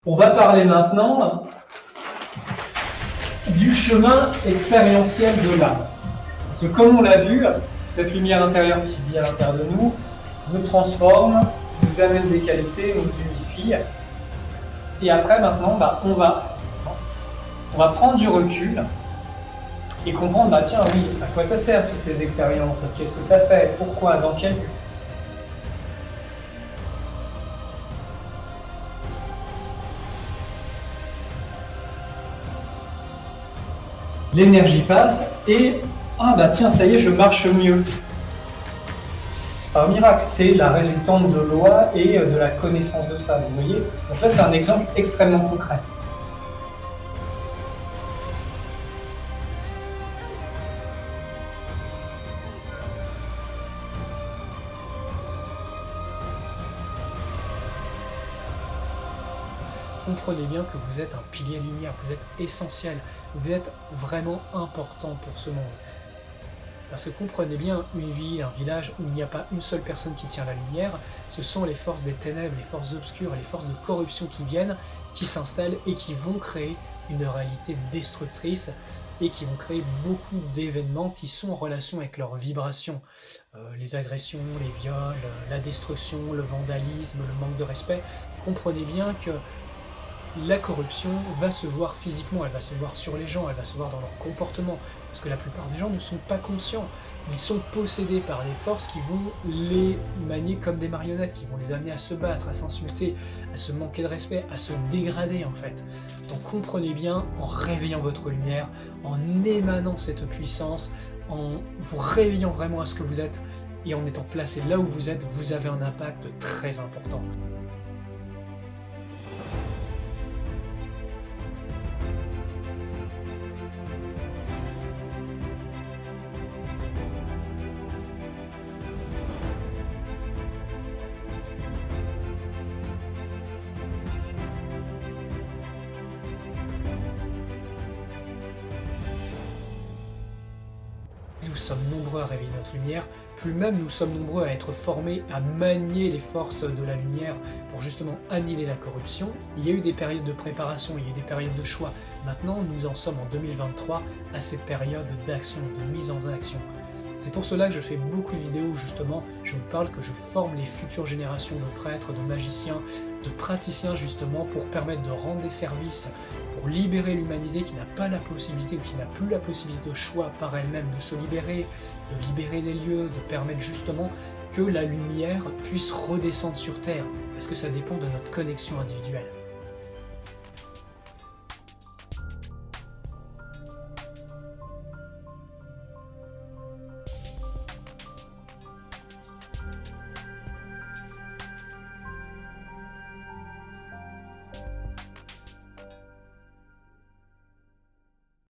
On va parler maintenant du chemin expérientiel de l'art. Parce que comme on l'a vu, cette lumière intérieure qui vit à l'intérieur de nous transforme, nous amène des qualités, nous unifie. Et après, maintenant, on va prendre du recul et comprendre, tiens, oui, à quoi ça sert toutes ces expériences? Qu'est-ce que ça fait? Pourquoi? Dans quel but? L'énergie passe et tiens, ça y est, je marche mieux. C'est pas un miracle, c'est la résultante de loi et de la connaissance de ça, vous voyez. Donc là, c'est un exemple extrêmement concret. Comprenez bien que vous êtes un pilier lumière, vous êtes essentiel, vous êtes vraiment important pour ce monde. Parce que comprenez bien, une ville, un village où il n'y a pas une seule personne qui tient la lumière, ce sont les forces des ténèbres, les forces obscures, les forces de corruption qui viennent, qui s'installent et qui vont créer une réalité destructrice et qui vont créer beaucoup d'événements qui sont en relation avec leurs vibrations. Les agressions, les viols, la destruction, le vandalisme, le manque de respect. Comprenez bien que la corruption va se voir physiquement, elle va se voir sur les gens, elle va se voir dans leur comportement, parce que la plupart des gens ne sont pas conscients. Ils sont possédés par des forces qui vont les manier comme des marionnettes, qui vont les amener à se battre, à s'insulter, à se manquer de respect, à se dégrader en fait. Donc comprenez bien, en réveillant votre lumière, en émanant cette puissance, en vous réveillant vraiment à ce que vous êtes, et en étant placé là où vous êtes, vous avez un impact très important. Nous sommes nombreux à réveiller notre lumière, plus même nous sommes nombreux à être formés à manier les forces de la lumière pour justement annihiler la corruption. Il y a eu des périodes de préparation, il y a eu des périodes de choix. Maintenant, nous en sommes en 2023 à cette période d'action, de mise en action. C'est pour cela que je fais beaucoup de vidéos où justement je vous parle que je forme les futures générations de prêtres, de magiciens, de praticiens justement pour permettre de rendre des services, pour libérer l'humanité qui n'a pas la possibilité ou qui n'a plus la possibilité de choix par elle-même de se libérer, de libérer des lieux, de permettre justement que la lumière puisse redescendre sur Terre, parce que ça dépend de notre connexion individuelle.